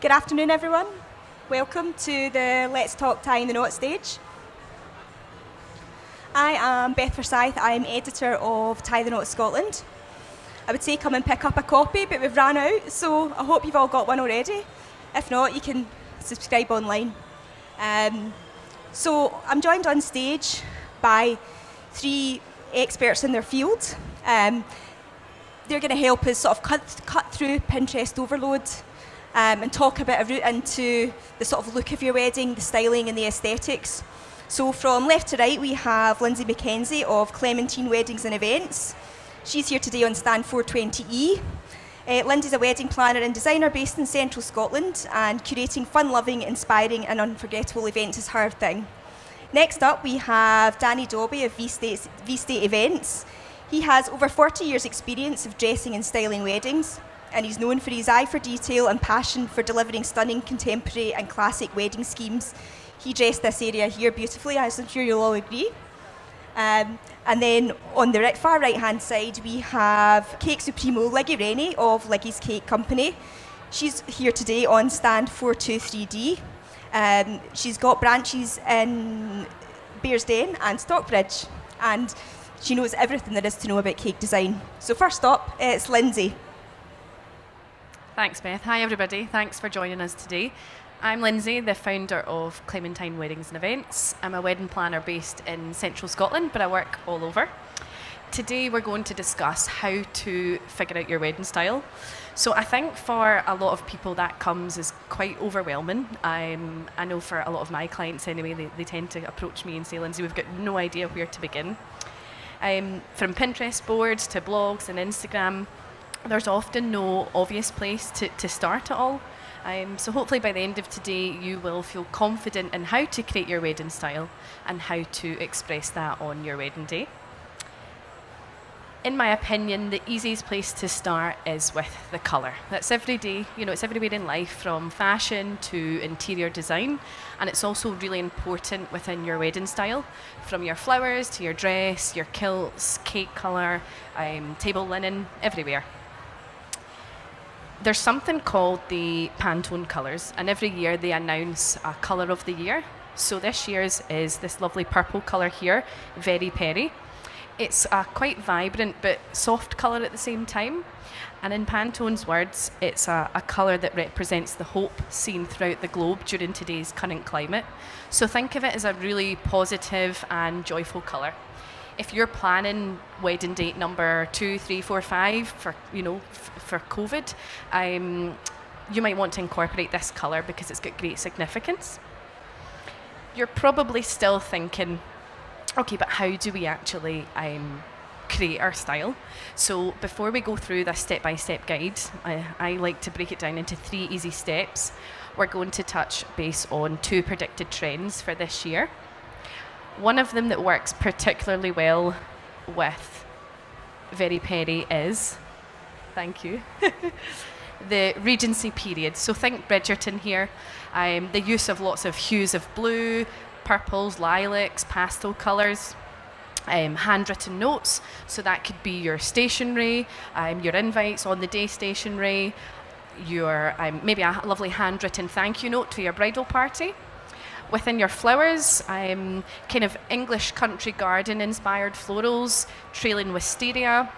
Good afternoon, everyone. Welcome to the Let's Talk Tying the Knot stage. I am Beth Forsyth. I'm editor of Tie the Knot Scotland. I would say come and pick up a copy, but we've ran out, so I hope you've all got one already. If not, you can subscribe online. So I'm joined on stage by three experts in their field. They're going to help us sort of cut through Pinterest overload and talk a bit into the sort of look of your wedding, the styling and the aesthetics. So from left to right, we have Lynsday Mackenzie of Clementine Weddings and Events. She's here today on stand 420E. Lynsday's a wedding planner and designer based in central Scotland, and curating fun-loving, inspiring and unforgettable events is her thing. Next up, we have Dobbie of Vstate Events. He has over 40 years' experience of dressing and styling weddings, and he's known for his eye for detail and passion for delivering stunning contemporary and classic wedding schemes. He dressed this area here beautifully, as I'm sure you'll all agree. And then on the far right-hand side, we have Cake Supremo Liggy of Liggy's Cake Company. She's here today on stand 423D. She's got branches in Bearsden and Stockbridge, and she knows everything there is to know about cake design. So first up, it's Lynsday. Thanks, Beth. Hi, everybody. Thanks for joining us today. I'm Lynsday, the founder of Clementine Weddings and Events. I'm a wedding planner based in central Scotland, but I work all over. Today, we're going to discuss how to figure out your wedding style. So I think for a lot of people that comes as quite overwhelming. I know for a lot of my clients anyway, they tend to approach me and say, Lynsday, we've got no idea where to begin. From Pinterest boards to blogs and Instagram, there's often no obvious place to start at all. So hopefully by the end of today you will feel confident in how to create your wedding style and how to express that on your wedding day. In my opinion, the easiest place to start is with the colour. That's every day, it's everywhere in life, from fashion to interior design, and it's also really important within your wedding style, from your flowers to your dress, your kilts, cake colour, table linen, everywhere. There's something called the Pantone colours, and every year they announce a colour of the year. So this year's is this lovely purple colour here, Very Peri. It's a quite vibrant but soft colour at the same time. And in Pantone's words, it's a colour that represents the hope seen throughout the globe during today's current climate. So think of it as a really positive and joyful colour. If you're planning wedding date number 2, 3, 4, 5 for COVID, you might want to incorporate this colour because it's got great significance. You're probably still thinking, okay, but how do we actually create our style? So before we go through this step-by-step guide, I like to break it down into 3 easy steps. We're going to touch base on 2 predicted trends for this year. One of them that works particularly well with Very Peri is, thank you, the Regency period. So think Bridgerton here, the use of lots of hues of blue, purples, lilacs, pastel colours, handwritten notes. So that could be your stationery, your invites on the day stationery, your maybe a lovely handwritten thank you note to your bridal party. Within your flowers, kind of English country garden inspired florals, trailing wisteria,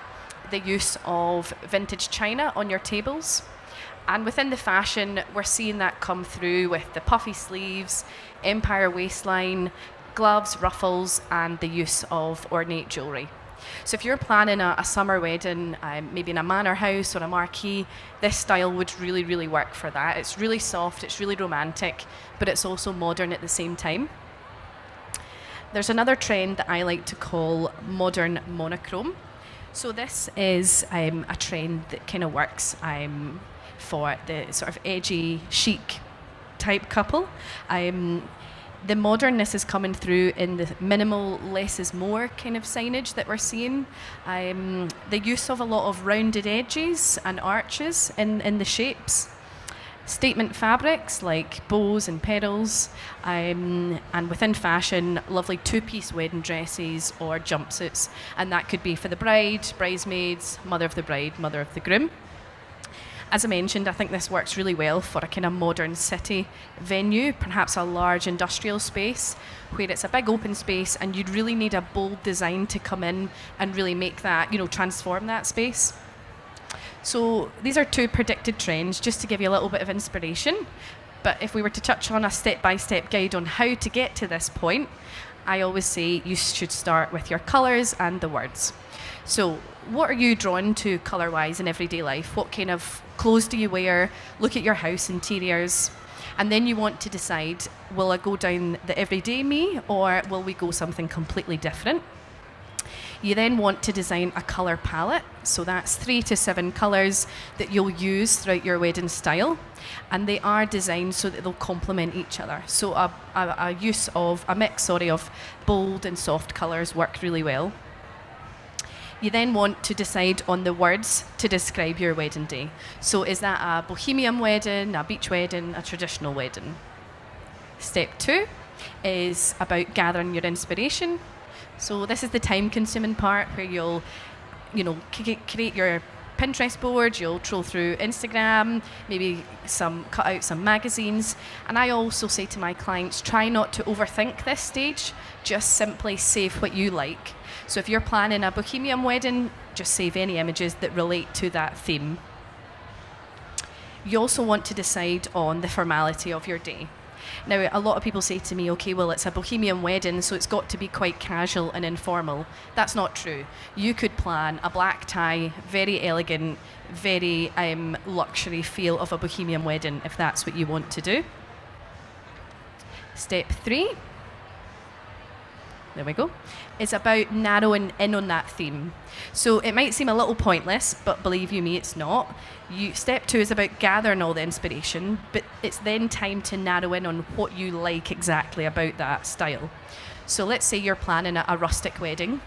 the use of vintage china on your tables. And within the fashion, we're seeing that come through with the puffy sleeves, empire waistline, gloves, ruffles, and the use of ornate jewellery. So if you're planning a summer wedding, maybe in a manor house or a marquee, this style would really, really work for that. It's really soft, it's really romantic, but it's also modern at the same time. There's another trend that I like to call modern monochrome. So this is a trend that kind of works for the sort of edgy, chic type couple. The modernness is coming through in the minimal, less is more kind of signage that we're seeing. The use of a lot of rounded edges and arches in the shapes. Statement fabrics like bows and petals, and within fashion, lovely 2-piece wedding dresses or jumpsuits. And that could be for the bride, bridesmaids, mother of the bride, mother of the groom. As I mentioned, I think this works really well for a kind of modern city venue, perhaps a large industrial space where it's a big open space and you'd really need a bold design to come in and really make that, transform that space. So these are 2 predicted trends, just to give you a little bit of inspiration. But if we were to touch on a step-by-step guide on how to get to this point, I always say you should start with your colours and the words. So what are you drawn to colour-wise in everyday life? What kind of clothes do you wear? Look at your house interiors. And then you want to decide, will I go down the everyday me or will we go something completely different? You then want to design a colour palette. So that's 3 to 7 colours that you'll use throughout your wedding style. And they are designed so that they'll complement each other. So a mix of bold and soft colours work really well. You then want to decide on the words to describe your wedding day. So is that a bohemian wedding, a beach wedding, a traditional wedding? Step 2 is about gathering your inspiration. So this is the time-consuming part where you'll, create your Pinterest board, you'll troll through Instagram, maybe cut out some magazines. And I also say to my clients, try not to overthink this stage, just simply save what you like. So if you're planning a bohemian wedding, just save any images that relate to that theme. You also want to decide on the formality of your day. Now, a lot of people say to me, okay, well, it's a bohemian wedding, so it's got to be quite casual and informal. That's not true. You could plan a black tie, very elegant, very luxury feel of a bohemian wedding if that's what you want to do. Step 3, there we go, is about narrowing in on that theme. So it might seem a little pointless, but believe you me, it's not. Step 2 is about gathering all the inspiration, but it's then time to narrow in on what you like exactly about that style. So let's say you're planning a rustic wedding.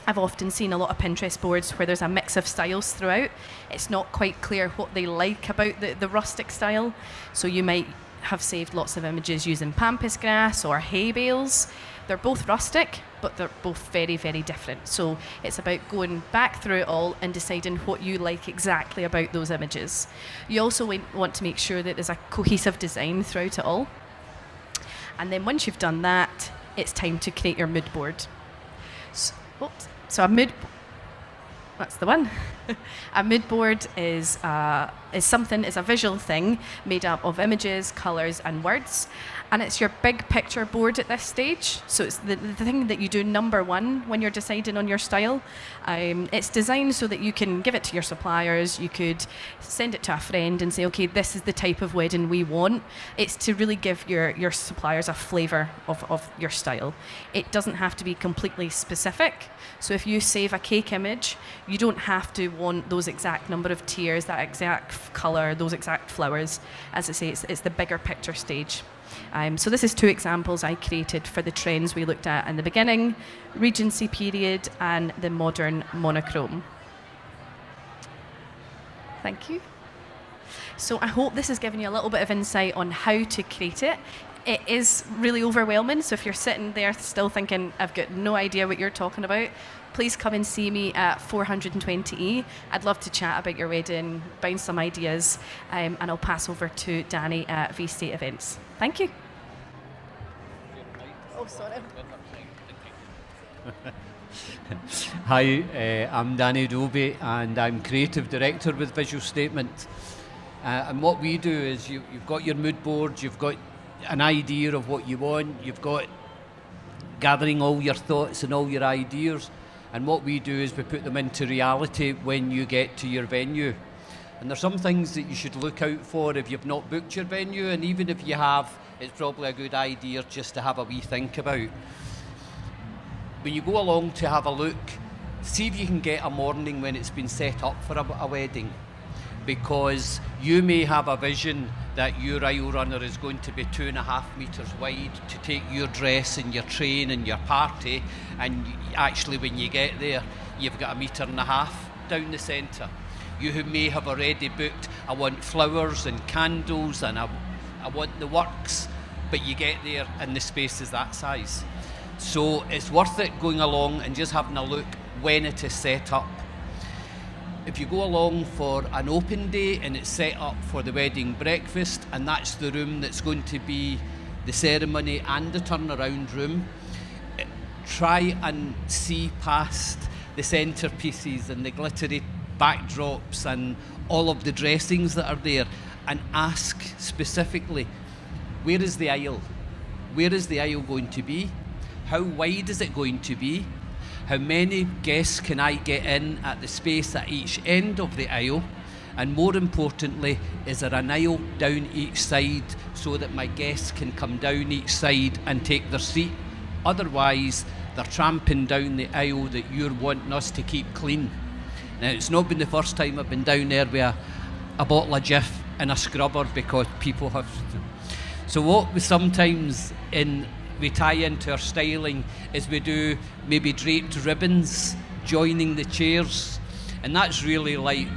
I've often seen a lot of Pinterest boards where there's a mix of styles throughout. It's not quite clear what they like about the rustic style. So you might have saved lots of images using pampas grass or hay bales. They're both rustic, but they're both very, very different. So it's about going back through it all and deciding what you like exactly about those images. You also want to make sure that there's a cohesive design throughout it all. And then once you've done that, it's time to create your mood board. That's the one. A mood board is a visual thing made up of images, colours and words. And it's your big picture board at this stage. So it's the thing that you do number 1 when you're deciding on your style. It's designed so that you can give it to your suppliers. You could send it to a friend and say, okay, this is the type of wedding we want. It's to really give your suppliers a flavour of your style. It doesn't have to be completely specific. So if you save a cake image, you don't have to want those exact number of tiers, that exact colour, those exact flowers. As I say, it's the bigger picture stage. So this is 2 examples I created for the trends we looked at in the beginning, Regency period and the modern monochrome. Thank you. So I hope this has given you a little bit of insight on how to create it. It is really overwhelming, so if you're sitting there still thinking, I've got no idea what you're talking about, please come and see me at 420E. I'd love to chat about your wedding, bounce some ideas, and I'll pass over to Danny at Vstate Events. Thank you. Oh, sorry. Hi, I'm Danny Dobbie and I'm Creative Director with Visual Statement. And what we do is you've got your mood board, you've got an idea of what you want, you've got gathering all your thoughts and all your ideas, and what we do is we put them into reality when you get to your venue. And there's some things that you should look out for if you've not booked your venue, and even if you have, it's probably a good idea just to have a wee think about. When you go along to have a look, see if you can get a morning when it's been set up for a wedding, because you may have a vision that your aisle runner is going to be 2.5 metres wide to take your dress and your train and your party, and actually when you get there you've got 1.5 metres down the centre. You who may have already booked, I want flowers and candles and I want the works, but you get there and the space is that size. So it's worth it going along and just having a look when it is set up. if you go along for an open day and it's set up for the wedding breakfast, and that's the room that's going to be the ceremony and the turnaround room, try and see past the centerpieces and the glittery backdrops and all of the dressings that are there, and ask specifically, where is the aisle? Where is the aisle going to be? How wide is it going to be? How many guests can I get in at the space at each end of the aisle? And more importantly, is there an aisle down each side so that my guests can come down each side and take their seat? Otherwise, they're tramping down the aisle that you're wanting us to keep clean. Now, it's not been the first time I've been down there with a bottle of Jif and a scrubber because people have to. So what we sometimes we tie into our styling is we do maybe draped ribbons joining the chairs, and that's really like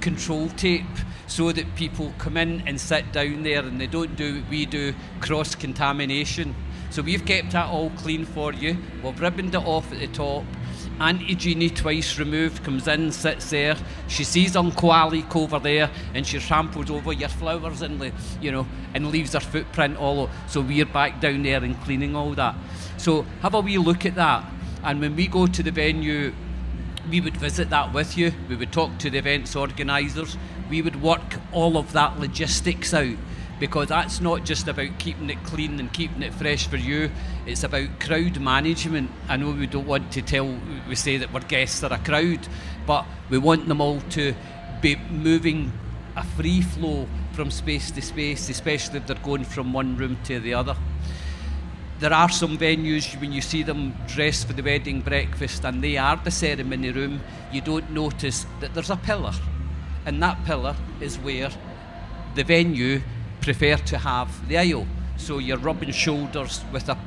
control tape so that people come in and sit down there and they don't do what we do, cross-contamination. So we've kept that all clean for you. We've ribboned it off at the top. Auntie Jeannie, twice removed, comes in, sits there. She sees Uncle Alec over there, and she tramples over your flowers and leaves her footprint all over. So we're back down there and cleaning all that. So have a wee look at that. And when we go to the venue, we would visit that with you. We would talk to the events organisers. We would work all of that logistics out, because that's not just about keeping it clean and keeping it fresh for you. It's about crowd management. I know we don't want to we say that we're guests are a crowd, but we want them all to be moving a free flow from space to space, especially if they're going from one room to the other. There are some venues, when you see them dressed for the wedding breakfast and they are the ceremony room, you don't notice that there's a pillar, and that pillar is where the venue prefer to have the aisle. So you're rubbing shoulders with a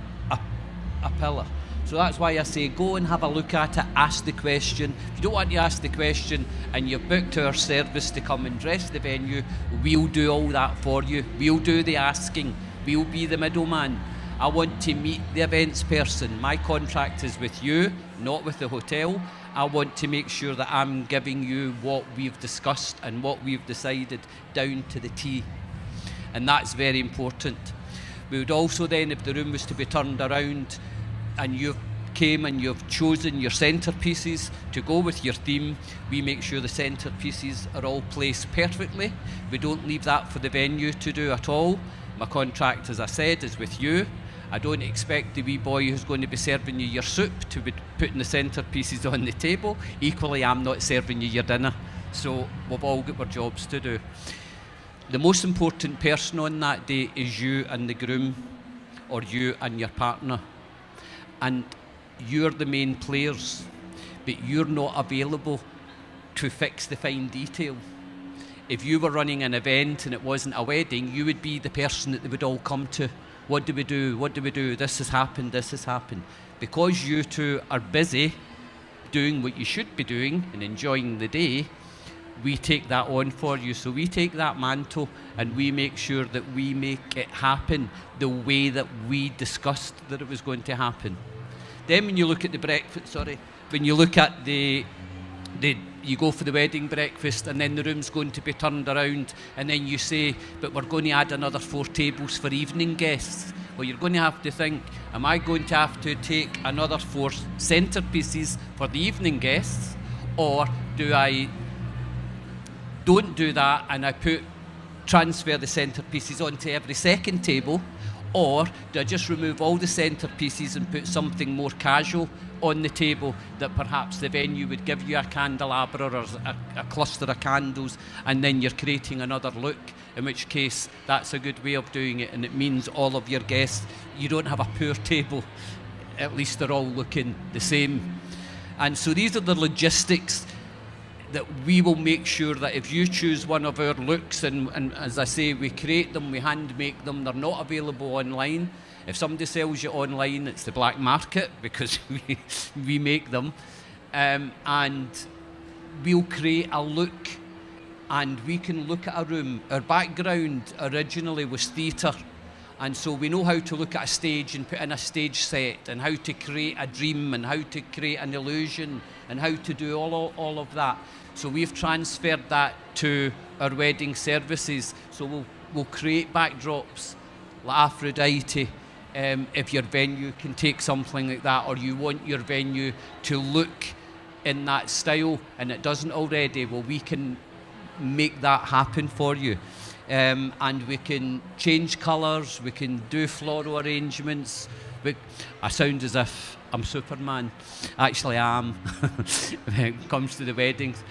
pillar. So that's why I say go and have a look at it, ask the question. If you don't want to ask the question and you've booked our service to come and dress the venue, we'll do all that for you. We'll do the asking. We'll be the middleman. I want to meet the events person. My contract is with you, not with the hotel. I want to make sure that I'm giving you what we've discussed and what we've decided down to the T. And that's very important. We would also then, if the room was to be turned around and you've came and you've chosen your centerpieces to go with your theme, we make sure the centerpieces are all placed perfectly. We don't leave that for the venue to do at all. My contract, as I said, is with you. I don't expect the wee boy who's going to be serving you your soup to be putting the centerpieces on the table. Equally, I'm not serving you your dinner. So we've all got our jobs to do. The most important person on that day is you and the groom, or you and your partner. And you're the main players, but you're not available to fix the fine detail. If you were running an event and it wasn't a wedding, you would be the person that they would all come to. What do we do? What do we do? This has happened, this has happened. Because you two are busy doing what you should be doing and enjoying the day, we take that on for you. So we take that mantle and we make sure that we make it happen the way that we discussed that it was going to happen. Then when you look at the breakfast, when you look at you go for the wedding breakfast and then the room's going to be turned around and then you say, but we're going to add another 4 tables for evening guests. Well, you're going to have to think, am I going to have to take another 4 centerpieces for the evening guests, or do I don't do that and I transfer the centerpieces onto every second table, or do I just remove all the centerpieces and put something more casual on the table that perhaps the venue would give you a candelabra or a cluster of candles, and then you're creating another look, in which case that's a good way of doing it, and it means all of your guests, you don't have a poor table, at least they're all looking the same. And so these are the logistics that we will make sure that if you choose one of our looks, and as I say, we create them, we hand make them, they're not available online. If somebody sells you online, it's the black market, because we make them. And we'll create a look, and we can look at a room. Our background originally was theatre. And so we know how to look at a stage and put in a stage set, and how to create a dream, and how to create an illusion, and how to do all of that. So we've transferred that to our wedding services. So we'll create backdrops like Aphrodite, if your venue can take something like that, or you want your venue to look in that style and it doesn't already, well, we can make that happen for you. And we can change colours, we can do floral arrangements. I sound as if I'm Superman. Actually, I am when it comes to the weddings.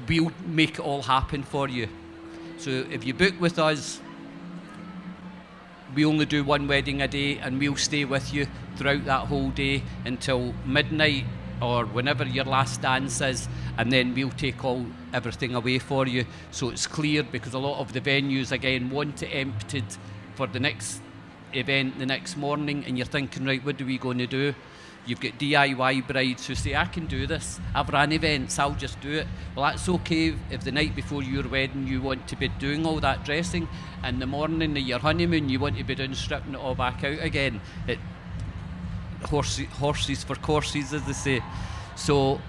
We'll make it all happen for you. So if you book with us, we only do one wedding a day, and we'll stay with you throughout that whole day until midnight or whenever your last dance is, and then we'll take everything away for you, so it's clear, because a lot of the venues again want it emptied for the next event the next morning, and you're thinking, right, what are we going to do? You've got DIY brides who say, I can do this, I've ran events, I'll just do it. Well, that's okay if the night before your wedding you want to be doing all that dressing, and the morning of your honeymoon you want to be doing stripping it all back out again. Horses for courses, as they say. So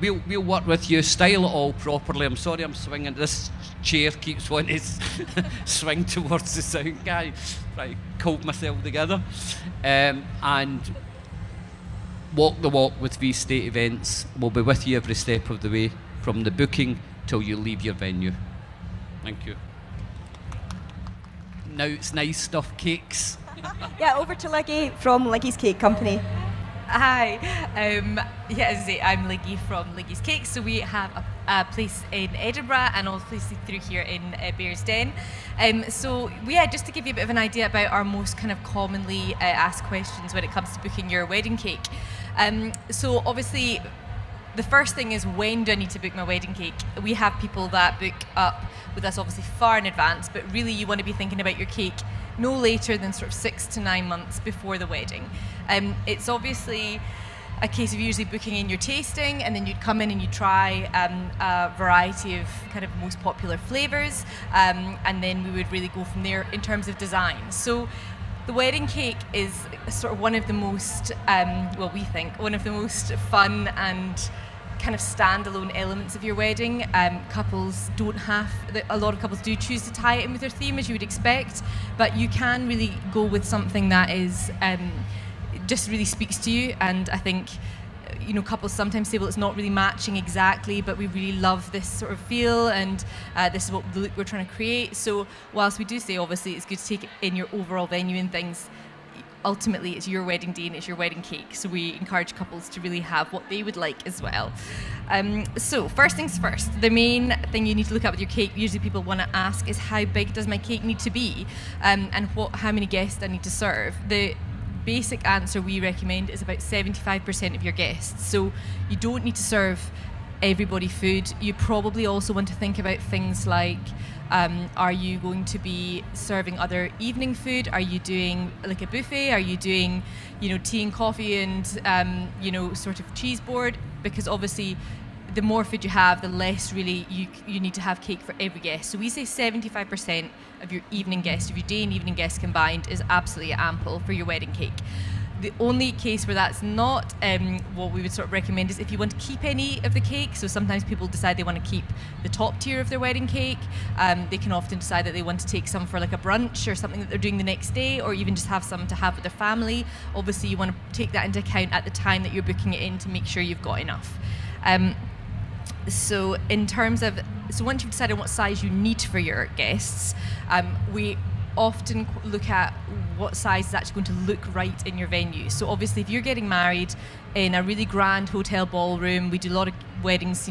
we'll work with you, style it all properly. I'm sorry I'm swinging, this chair keeps wanting to swing towards the sound guy. Right, hold myself together. And walk the walk with Vstate Events. We'll be with you every step of the way, from the booking till you leave your venue. Thank you. Now it's nice stuff, cakes. Yeah, over to Liggy from Liggy's Cake Company. Hi, as I say, I'm Liggy from Liggy's Cakes. So we have a place in Edinburgh and also places through here in Bearsden. Just to give you a bit of an idea about our most kind of commonly asked questions when it comes to booking your wedding cake. So obviously, the first thing is, when do I need to book my wedding cake? We have people that book up with us obviously far in advance, but really you want to be thinking about your cake no later than sort of 6 to 9 months before the wedding. It's obviously a case of usually booking in your tasting, and then you'd come in and you'd try a variety of kind of most popular flavours, and then we would really go from there in terms of design. So the wedding cake is sort of one of the most, we think, one of the most fun and kind of standalone elements of your wedding. Couples don't have, a lot of couples do choose to tie it in with their theme, as you would expect, but you can really go with something that is just really speaks to you. And I think, couples sometimes say, well, it's not really matching exactly, but we really love this sort of feel, and this is what the look we're trying to create. So whilst we do say, obviously, it's good to take it in your overall venue and things, ultimately it's your wedding day and it's your wedding cake. So we encourage couples to really have what they would like as well. So first things first, the main thing you need to look at with your cake, usually people want to ask, is how big does my cake need to be, and how many guests I need to serve. The basic answer we recommend is about 75% of your guests. So you don't need to serve everybody food. You probably also want to think about things like, are you going to be serving other evening food? Are you doing like a buffet? Are you doing, tea and coffee and, sort of cheese board? Because obviously the more food you have, the less really you need to have cake for every guest. So we say 75% of your evening guests, of your day and evening guests combined, is absolutely ample for your wedding cake. The only case where that's not what we would sort of recommend is if you want to keep any of the cake. So sometimes people decide they want to keep the top tier of their wedding cake. They can often decide that they want to take some for like a brunch or something that they're doing the next day, or even just have some to have with their family. Obviously, you want to take that into account at the time that you're booking it in to make sure you've got enough. So once you've decided what size you need for your guests, we often look at what size is actually going to look right in your venue. So obviously, if you're getting married in a really grand hotel ballroom, we do a lot of weddings,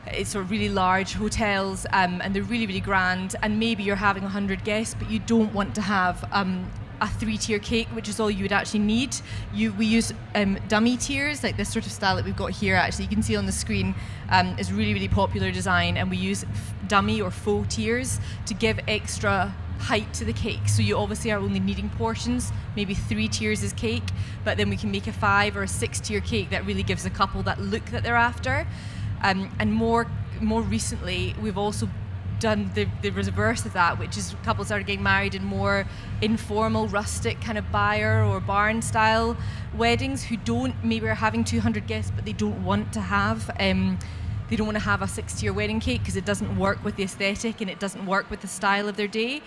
it's sort of really large hotels, and they're really, really grand, and maybe you're having 100 guests, but you don't want to have a 3-tier cake, which is all you would actually need. We use dummy tiers, like this sort of style that we've got here. Actually, you can see on the screen, is really, really popular design, and we use dummy or faux tiers to give extra height to the cake. So you obviously are only needing portions, maybe 3 tiers is cake, but then we can make a 5 or a 6-tier cake that really gives the couple that look that they're after. And more recently, we've also done the reverse of that, which is couples that are getting married in more informal, rustic kind of byre or barn style weddings, who maybe are having 200 guests, but they don't want to have they don't want to have a 6-tier wedding cake because it doesn't work with the aesthetic and it doesn't work with the style of their day.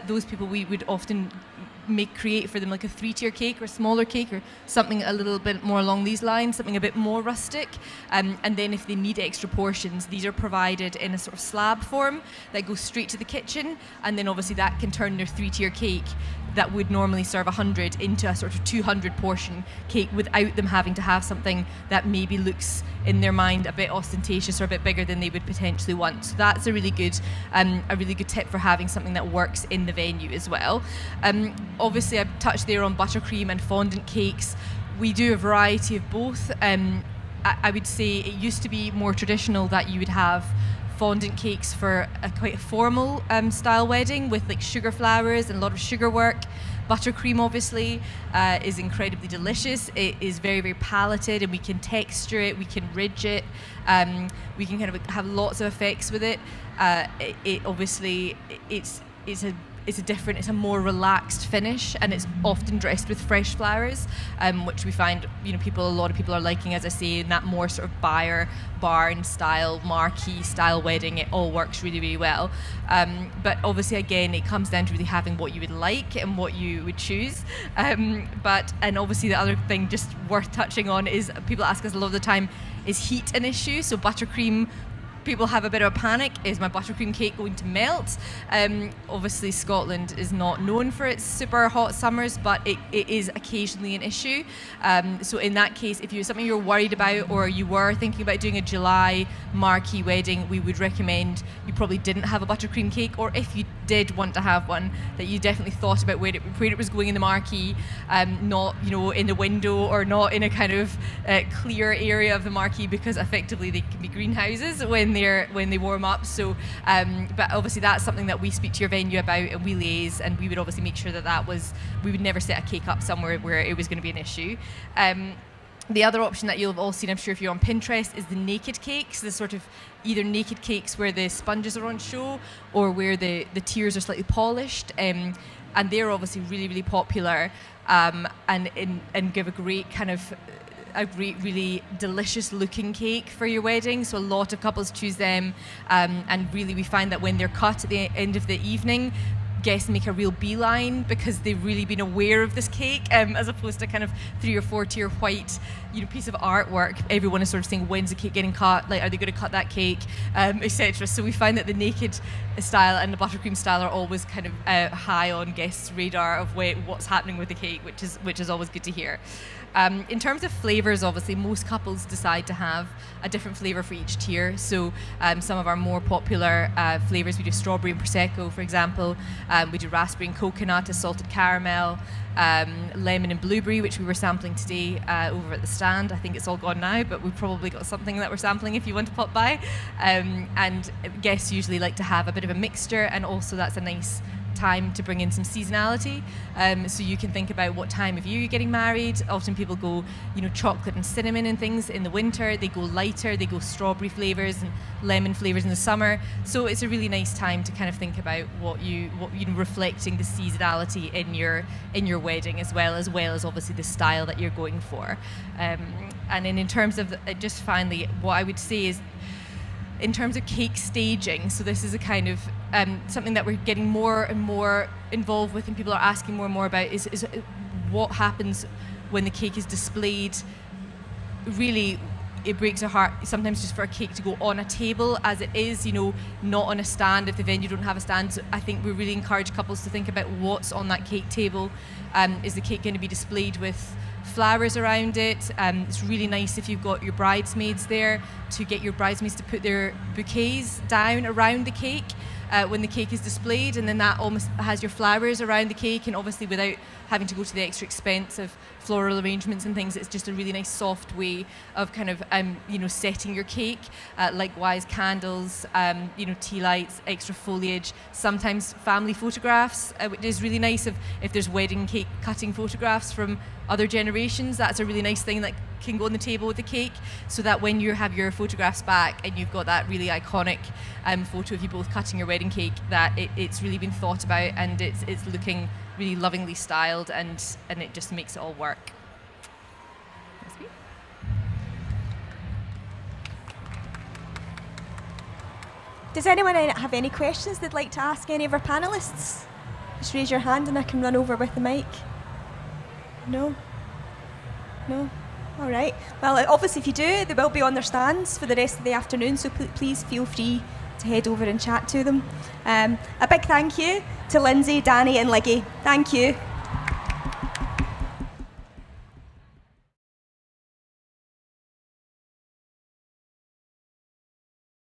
Those people, we would often create for them like a 3-tier cake or a smaller cake or something a little bit more along these lines, something a bit more rustic. And then if they need extra portions, these are provided in a sort of slab form that goes straight to the kitchen, and then obviously that can turn their 3-tier cake that would normally serve 100 into a sort of 200 portion cake without them having to have something that maybe looks in their mind a bit ostentatious or a bit bigger than they would potentially want. So that's a really good tip for having something that works in the venue as well. Obviously, I've touched there on buttercream and fondant cakes. We do a variety of both. I would say it used to be more traditional that you would have fondant cakes for quite a formal style wedding with like sugar flowers and a lot of sugar work. Buttercream obviously is incredibly delicious. It is very, very palated, and we can texture it, we can ridge it, we can kind of have lots of effects with it. It's a more relaxed finish, and it's often dressed with fresh flowers, which we find, a lot of people are liking, as I say, in that more sort of byre, barn style, marquee style wedding. It all works really, really well. But obviously, again, it comes down to really having what you would like and what you would choose. And obviously the other thing just worth touching on is people ask us a lot of the time, is heat an issue? So buttercream, people have a bit of a panic. Is my buttercream cake going to melt? Obviously, Scotland is not known for its super hot summers, but it is occasionally an issue. So in that case, if you're something you're worried about, or you were thinking about doing a July marquee wedding, we would recommend you probably didn't have a buttercream cake, or if you did want to have one, that you definitely thought about where it was going in the marquee, not in the window or not in a kind of clear area of the marquee, because effectively they can be greenhouses when they warm up. So but obviously that's something that we speak to your venue about, and we liaise, and we would obviously make sure we would never set a cake up somewhere where it was going to be an issue. The other option that you'll have all seen, I'm sure, if you're on Pinterest, is the naked cakes, the sort of either naked cakes where the sponges are on show, or where the tiers are slightly polished, and they're obviously really, really popular, and give a great kind of really delicious looking cake for your wedding. So a lot of couples choose them, and really we find that when they're cut at the end of the evening, guests make a real beeline because they've really been aware of this cake, as opposed to kind of 3 or 4 tier white piece of artwork. Everyone is sort of saying, when's the cake getting cut, like are they going to cut that cake, etc. So we find that the naked style and the buttercream style are always kind of high on guests' radar of what's happening with the cake, which is always good to hear. In terms of flavours, obviously most couples decide to have a different flavour for each tier. So some of our more popular flavours, we do strawberry and prosecco, for example. We do raspberry and coconut, a salted caramel, lemon and blueberry, which we were sampling today over at the stand. I think it's all gone now, but we've probably got something that we're sampling if you want to pop by. And guests usually like to have a bit of a mixture, and also that's a nice time to bring in some seasonality. So you can think about what time of year you're getting married. Often people go, chocolate and cinnamon and things in the winter. They go lighter, they go strawberry flavours and lemon flavours in the summer. So it's a really nice time to kind of think about what reflecting the seasonality in your wedding, as well as obviously the style that you're going for. And then in terms of just finally, what I would say is, in terms of cake staging, so this is a kind of something that we're getting more and more involved with, and people are asking more and more about, is what happens when the cake is displayed. Really, it breaks our heart sometimes just for a cake to go on a table as it is, not on a stand if the venue don't have a stand. So I think we really encourage couples to think about what's on that cake table. Is the cake going to be displayed with flowers around it? It's really nice if you've got your bridesmaids there to get your bridesmaids to put their bouquets down around the cake when the cake is displayed, and then that almost has your flowers around the cake, and obviously without having to go to the extra expense of floral arrangements and things, it's just a really nice soft way of kind of setting your cake. Likewise, candles, tea lights, extra foliage, sometimes family photographs, which is really nice if there's wedding cake cutting photographs from other generations. That's a really nice thing that can go on the table with the cake, so that when you have your photographs back and you've got that really iconic photo of you both cutting your wedding cake, that it's really been thought about and it's looking really lovingly styled, and it just makes it all work. That's me. Does anyone have any questions they'd like to ask any of our panellists? Just raise your hand and I can run over with the mic. No? No? All right. Well, obviously if you do, they will be on their stands for the rest of the afternoon, so please feel free to head over and chat to them. A big thank you to Lynsday, Danny and Liggy. Thank you.